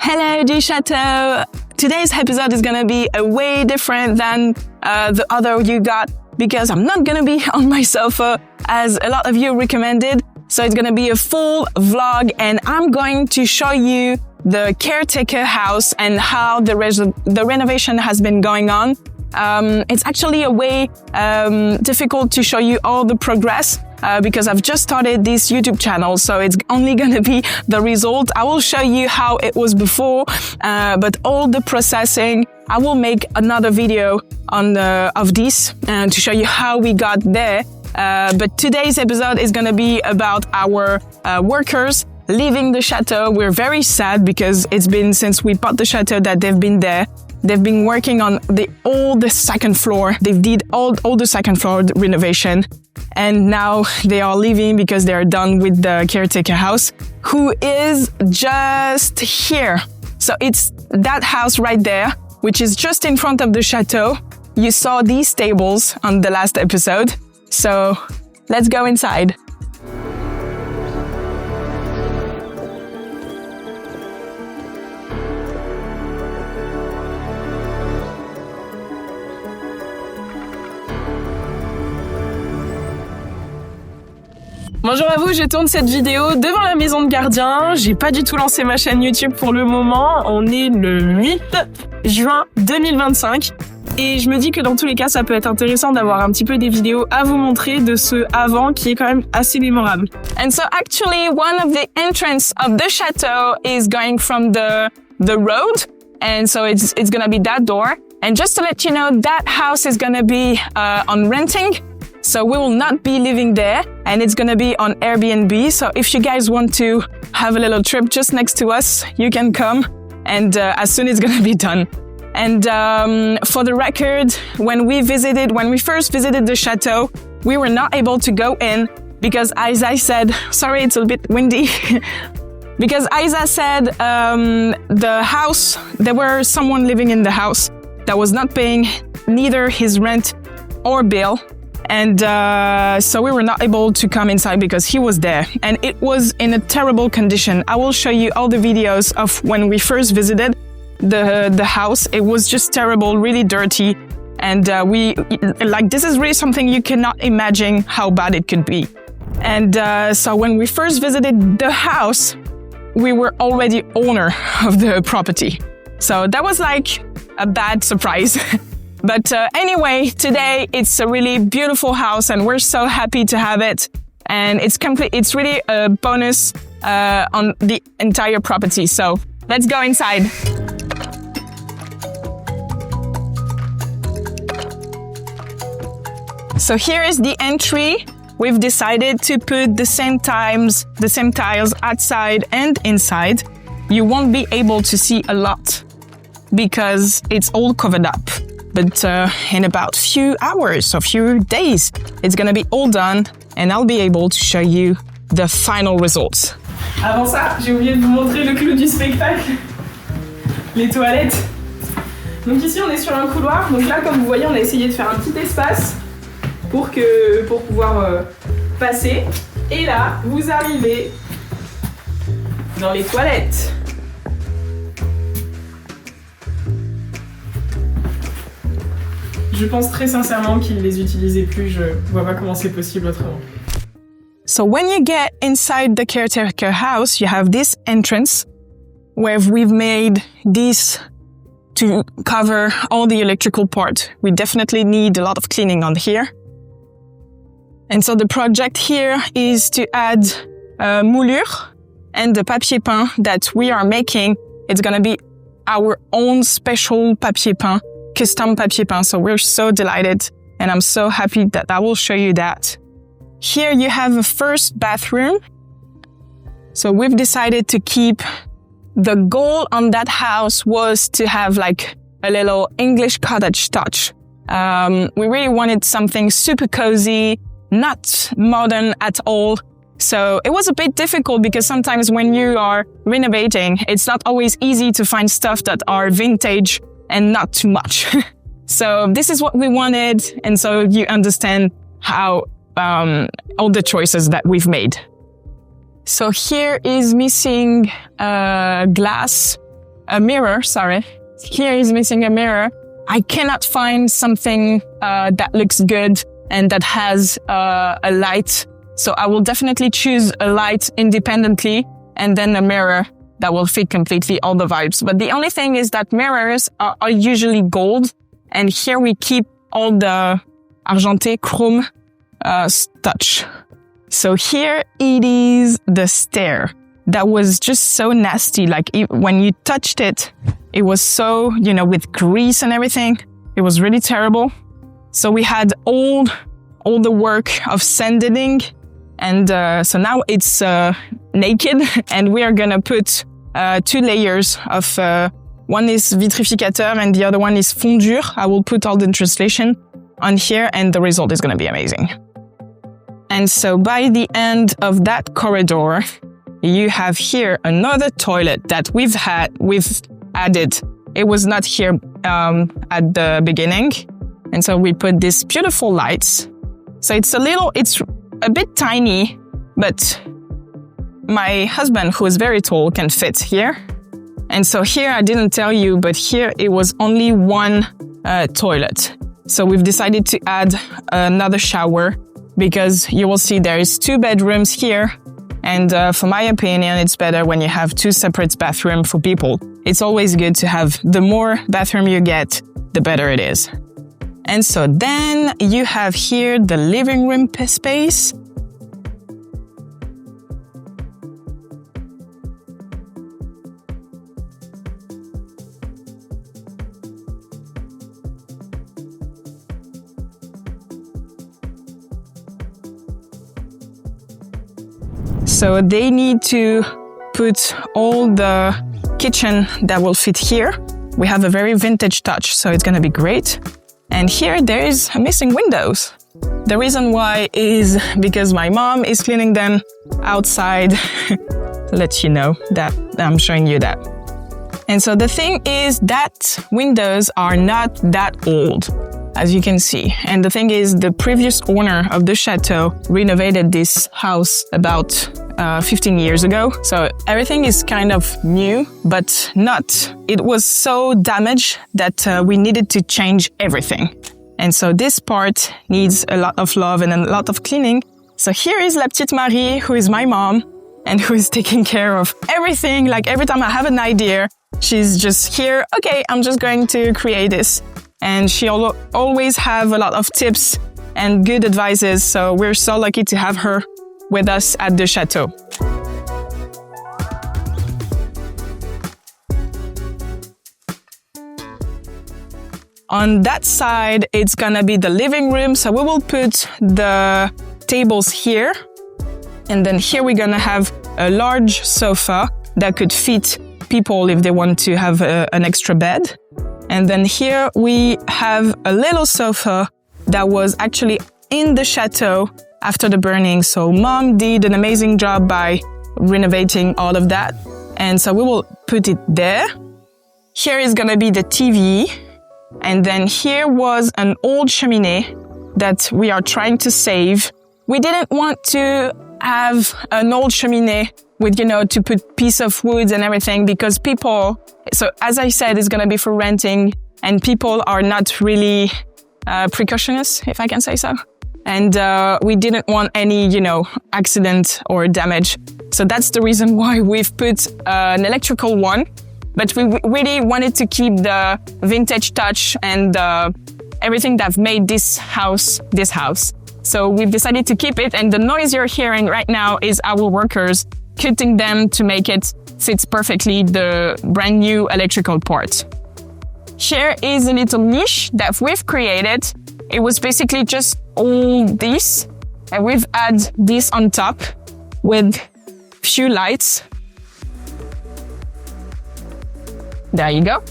Hello du Château! Today's episode is gonna be way different than the other you got because I'm not gonna be on my sofa as a lot of you recommended. So it's gonna be a full vlog and I'm going to show you the Caretaker house and how the renovation has been going on. It's actually a way difficult to show you all the progress because I've just started this YouTube channel, so it's only gonna be the result. I will show you how it was before, but all the processing, I will make another video on of this to show you how we got there. But today's episode is gonna be about our workers leaving the chateau. We're very sad because it's been since we bought the chateau that they've been there. They've been working on all the second floor. They did all the second floor renovation. And now they are leaving because they are done with the Caretaker house, who is just here. So it's that house right there, which is just in front of the chateau. You saw these tables on the last episode. So let's go inside. Bonjour à vous, je tourne cette vidéo devant la maison de gardien. J'ai pas du tout lancé ma chaîne YouTube pour le moment. On est le 8 juin 2025 et je me dis que dans tous les cas, ça peut être intéressant d'avoir un petit peu des vidéos à vous montrer de ce avant qui est quand même assez mémorable. And so actually one of the entrance of the chateau is going from the road, and so it's gonna be that door. And just to let you know, that house is gonna be on renting. So we will not be living there and it's gonna be on Airbnb. So if you guys want to have a little trip just next to us, you can come and as soon as it's gonna be done. And for the record, when we first visited the chateau, we were not able to go in because as I said, sorry, it's a bit windy. Because Isa said the house, there were someone living in the house that was not paying neither his rent or bill. And so we were not able to come inside because he was there. And it was in a terrible condition. I will show you all the videos of when we first visited the house. It was just terrible, really dirty. And this is really something you cannot imagine how bad it could be. And so when we first visited the house, we were already owner of the property. So that was like a bad surprise. But anyway, today it's a really beautiful house and we're so happy to have it. And it's really a bonus on the entire property. So let's go inside. So here is the entry. We've decided to put the same tiles outside and inside. You won't be able to see a lot because it's all covered up. But in about few hours or few days, it's gonna be all done and I'll be able to show you the final results. Avant ça, j'ai oublié de vous montrer le clou du spectacle, les toilettes. Donc ici, on est sur un couloir. Donc là, comme vous voyez, on a essayé de faire un petit espace pour pouvoir passer. Et là, vous arrivez dans les toilettes. Je pense très sincèrement qu'ils les utilisaient plus, je vois pas comment c'est possible autrement. So when you get inside the Caretaker house, you have this entrance where we've made this to cover all the electrical part. We definitely need a lot of cleaning on here. And so the project here is to add moulure and the papier peint that we are making. It's gonna be our own special papier peint. Custom papier peint, so we're so delighted and I'm so happy that I will show you that. Here you have a first bathroom. So we've decided to keep, the goal on that house was to have like a little English cottage touch. We really wanted something super cozy, not modern at all. So it was a bit difficult because sometimes when you are renovating, it's not always easy to find stuff that are vintage and not too much. So this is what we wanted. And so you understand how all the choices that we've made. So here is missing glass a mirror, sorry. Here is missing a mirror. I cannot find something that looks good and that has a light. So I will definitely choose a light independently and then a mirror that will fit completely all the vibes. But the only thing is that mirrors are usually gold. And here we keep all the argenté, chrome touch. So here it is the stair. That was just so nasty. Like when you touched it, it was so, with grease and everything. It was really terrible. So we had all the work of sanding. And so now it's naked, and we are gonna put 2 layers of one is vitrificateur and the other one is fondure. I will put all the translation on here, and the result is gonna be amazing. And so by the end of that corridor, you have here another toilet that we've added. It was not here at the beginning, and so we put these beautiful lights. So it's a bit tiny, but my husband, who is very tall, can fit here. And so here, I didn't tell you, but here it was only one toilet. So we've decided to add another shower because you will see there is 2 bedrooms here. And for my opinion, it's better when you have 2 separate bathrooms for people. It's always good to have, the more bathroom you get, the better it is. And so then you have here the living room space. So they need to put all the kitchen that will fit here. We have a very vintage touch, so it's gonna be great. And here there is missing windows. The reason why is because my mom is cleaning them outside to let you know that I'm showing you that. And so the thing is that windows are not that old, as you can see. And the thing is, the previous owner of the chateau renovated this house about 15 years ago. So everything is kind of new, but not. It was so damaged that we needed to change everything. And so this part needs a lot of love and a lot of cleaning. So here is La Petite Marie, who is my mom and who is taking care of everything. Like every time I have an idea, she's just here. Okay, I'm just going to create this. And she always have a lot of tips and good advices. So we're so lucky to have her with us at the chateau. On that side, it's gonna be the living room. So we will put the tables here. And then here we're gonna have a large sofa that could fit people if they want to have an extra bed. And then here we have a little sofa that was actually in the chateau after the burning. So mom did an amazing job by renovating all of that. And so we will put it there. Here is gonna be the TV. And then here was an old cheminée that we are trying to save. We didn't want to have an old cheminée with, to put piece of wood and everything because people, so as I said, it's gonna be for renting and people are not really precautionous, if I can say so. And we didn't want any, accident or damage. So that's the reason why we've put an electrical one. But we really wanted to keep the vintage touch and everything that made this house. So we've decided to keep it. And the noise you're hearing right now is our workers cutting them to make it fit perfectly the brand new electrical part. Here is a little niche that we've created. It was basically just all this. And we've added this on top with few lights. There you go.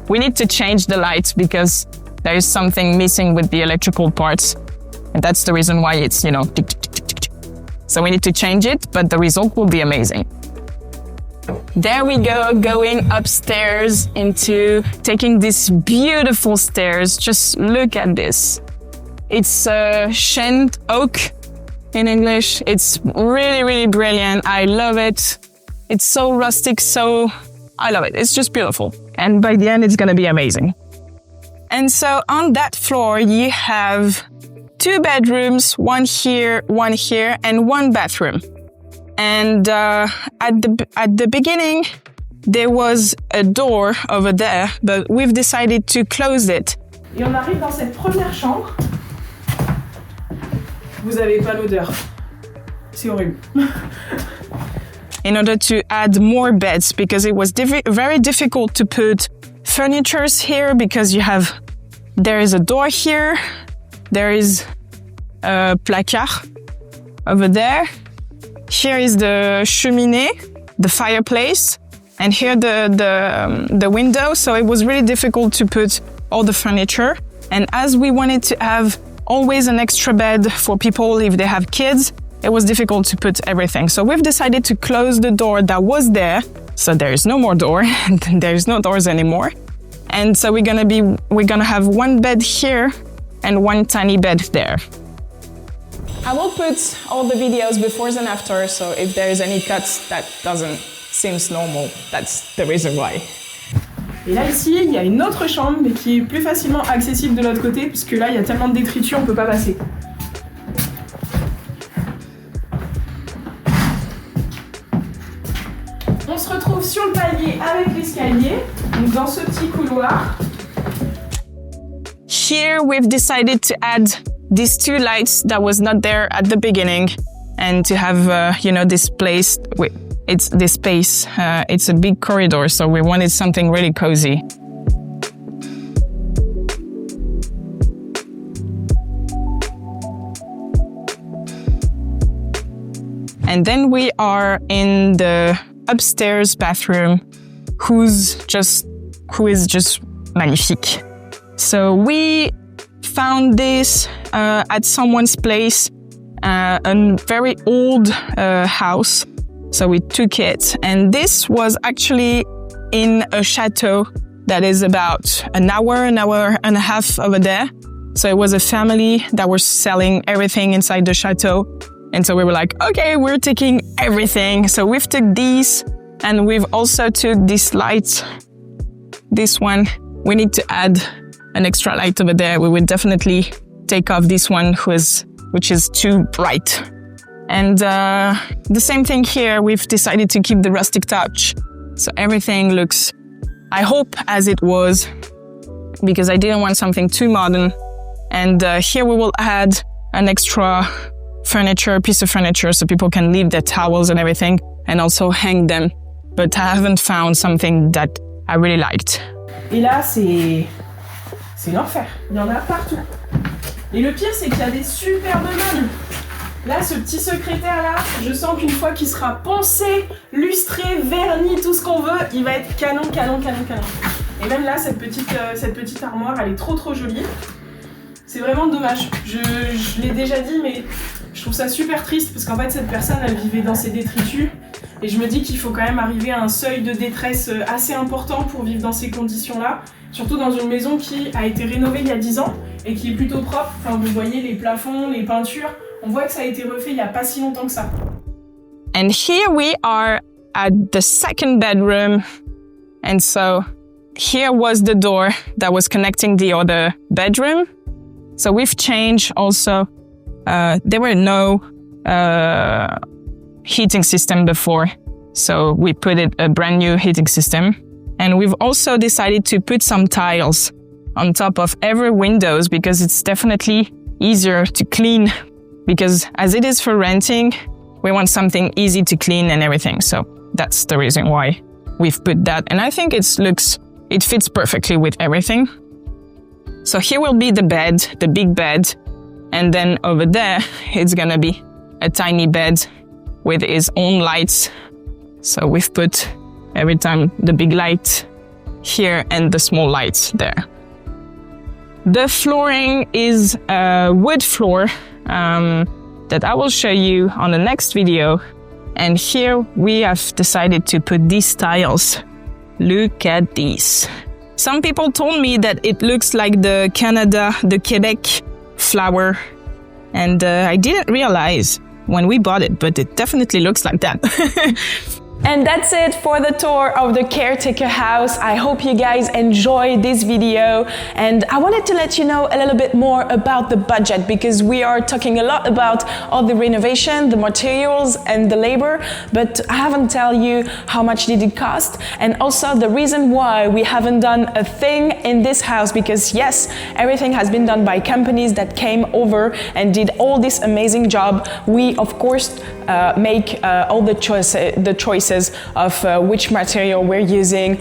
We need to change the lights because there is something missing with the electrical parts. And that's the reason why it's, tick, tick, tick, tick, tick. So we need to change it, but the result will be amazing. There we go, going upstairs into taking these beautiful stairs. Just look at this. It's chêne oak in English. It's really, really brilliant. I love it. It's so rustic, so I love it. It's just beautiful. And by the end, it's gonna be amazing. And so on that floor, you have 2 bedrooms, one here, and 1 bathroom. And at the beginning, there was a door over there, but we've decided to close it. Et on arrive dans cette première chambre. Vous avez pas l'odeur. C'est horrible. In order to add more beds, because it was very difficult to put furnitures here, because there is a door here, there is a placard over there, here is the cheminée, the fireplace, and here the window, so it was really difficult to put all the furniture. And as we wanted to have always an extra bed for people if they have kids, it was difficult to put everything. So we've decided to close the door that was there, so there is no more door, there is no doors anymore. And so we're gonna have 1 bed here and 1 tiny bed there. I will put all the videos befores and after, so if there is any cuts that doesn't seem normal, that's the reason why. Et là ici, il y a une autre chambre, mais qui est plus facilement accessible de l'autre côté, puisque là il y a tellement de détritus, on peut pas passer. On se retrouve sur le palier avec l'escalier, donc dans ce petit couloir. Here we've decided to add these 2 lights that was not there at the beginning, and to have this place. It's this space. It's a big corridor, so we wanted something really cozy. And then we are in the upstairs bathroom, who is just magnifique. So we found this at someone's place, a very old house. So we took it, and this was actually in a château that is about an hour and a half over there. So it was a family that was selling everything inside the château. And so we were like, okay, we're taking everything. So we've took these, and we've also took this light. This one, we need to add an extra light over there. We would definitely take off this one, which is too bright. And the same thing here, we've decided to keep the rustic touch. So everything looks, I hope, as it was, because I didn't want something too modern. And here we will add an extra piece of furniture, so people can leave their towels and everything, and also hang them. But I haven't found something that I really liked. Et là, c'est l'enfer. Il y en a partout. Et le pire, c'est qu'il y a des superbes meubles. Là, ce petit secrétaire-là, je sens qu'une fois qu'il sera poncé, lustré, verni, tout ce qu'on veut, il va être canon. Et même là, cette petite armoire, elle est trop jolie. C'est vraiment dommage. Je l'ai déjà dit, mais je trouve ça super triste, parce qu'en fait, cette personne, elle vivait dans ces détritus. Et je me dis qu'il faut quand même arriver à un seuil de détresse assez important pour vivre dans ces conditions-là. Surtout dans une maison qui a été rénovée il y a 10 ans et qui est plutôt propre. Enfin, vous voyez les plafonds, les peintures. On voit que ça a été refait il n'y a pas si longtemps que ça. And here we are at the 2nd bedroom. And so here was the door that was connecting the other bedroom. So we've changed also. There were no heating system before. So we put a brand new heating system. And we've also decided to put some tiles on top of every windows, because it's definitely easier to clean. Because as it is for renting, we want something easy to clean and everything. So that's the reason why we've put that. And I think it fits perfectly with everything. So here will be the bed, the big bed. And then over there, it's gonna be a tiny bed with its own lights. So we've put every time the big light here and the small lights there. The flooring is a wood floor that I will show you on the next video. And here we have decided to put these tiles. Look at these. Some people told me that it looks like the Quebec flower. And I didn't realize when we bought it, but it definitely looks like that. And that's it for the tour of the Caretaker house. I hope you guys enjoyed this video, and I wanted to let you know a little bit more about the budget, because we are talking a lot about all the renovation, the materials and the labor, but I haven't tell you how much did it cost, and also the reason why we haven't done a thing in this house, because yes, everything has been done by companies that came over and did all this amazing job. We of course make all the choices of which material we're using.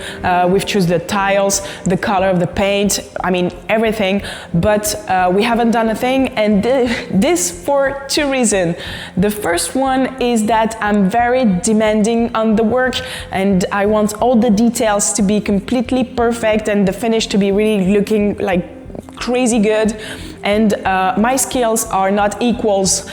We've chosen the tiles, the color of the paint, I mean everything, but we haven't done a thing, and this for two reasons. The first one is that I'm very demanding on the work, and I want all the details to be completely perfect and the finish to be really looking like crazy good, and my skills are not equals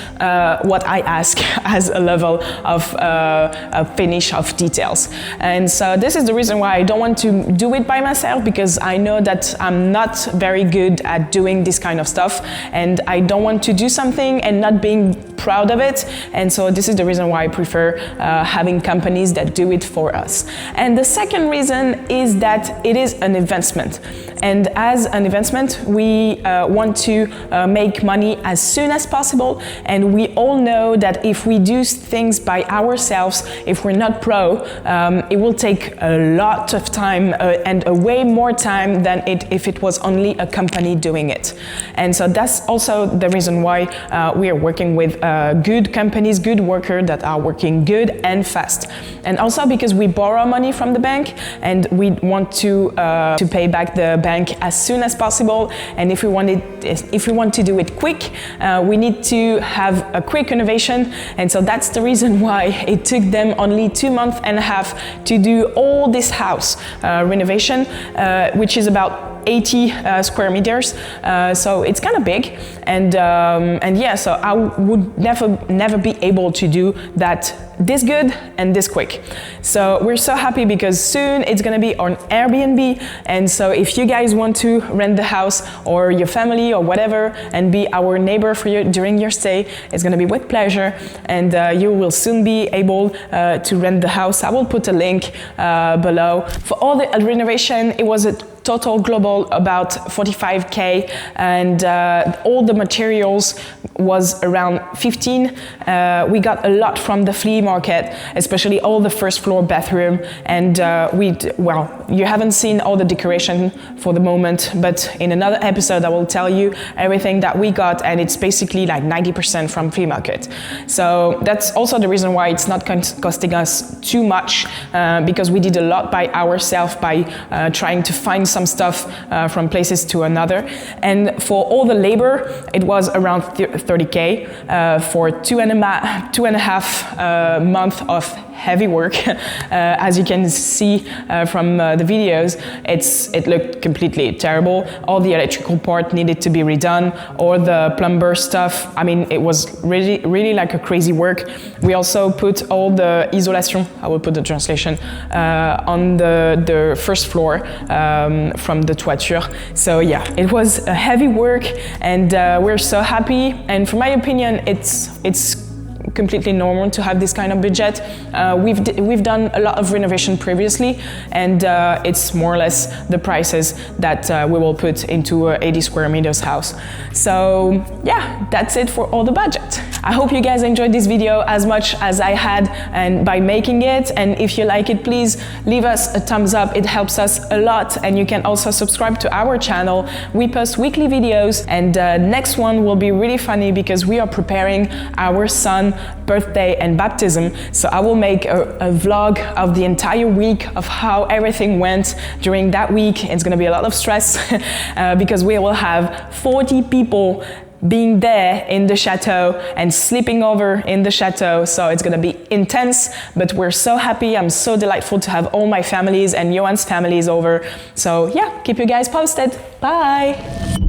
what I ask as a level of a finish of details. And so this is the reason why I don't want to do it by myself, because I know that I'm not very good at doing this kind of stuff, and I don't want to do something and not being proud of it. And so this is the reason why I prefer having companies that do it for us. And the second reason is that it is an investment, and as an investment we want to make money as soon as possible, and we all know that if we do things by ourselves, if we're not pro, it will take a lot of time and a way more time than if it was only a company doing it. And so that's also the reason why we are working with good companies, good workers that are working good and fast. And also because we borrow money from the bank, and we want to pay back the bank as soon as possible. And if we want to do it quick, we need to have a quick renovation. And so that's the reason why it took them only 2.5 months to do all this house renovation, which is about 80 square meters, so it's kind of big, and yeah, so I would never be able to do that this good and this quick. So we're so happy because soon it's gonna be on Airbnb, and so if you guys want to rent the house, or your family or whatever, and be our neighbor for you during your stay, it's gonna be with pleasure, and you will soon be able to rent the house. I will put a link below. For all the renovation, it was a total global about 45k, and all the materials was around 15. We got a lot from the flea market, especially all the first floor bathroom, and well, you haven't seen all the decoration for the moment, but in another episode I will tell you everything that we got, and it's basically like 90% from flea market. So that's also the reason why it's not costing us too much, because we did a lot by ourselves, by trying to find some stuff from places to another. And for all the labor, it was around 30k for 2.5 months of heavy work. As you can see from the videos, it looked completely terrible. All the electrical part needed to be redone, or the plumber stuff. I mean, it was really like a crazy work. We also put all the isolation, I will put the translation, on the first floor from the toiture. So yeah, it was a heavy work, and we're so happy. And for my opinion, it's completely normal to have this kind of budget. We've done a lot of renovation previously, and it's more or less the prices that we will put into a 80 square meters house. So yeah, that's it for all the budget. I hope you guys enjoyed this video as much as I had, and by making it. And if you like it, please leave us a thumbs up. It helps us a lot. And you can also subscribe to our channel. We post weekly videos, and next one will be really funny because we are preparing our son's birthday and baptism. So I will make a vlog of the entire week of how everything went during that week. It's gonna be a lot of stress because we will have 40 people being there in the chateau and sleeping over in the chateau. So it's gonna be intense, but we're so happy. I'm so delightful to have all my families and Johan's families over. So yeah, keep you guys posted. Bye.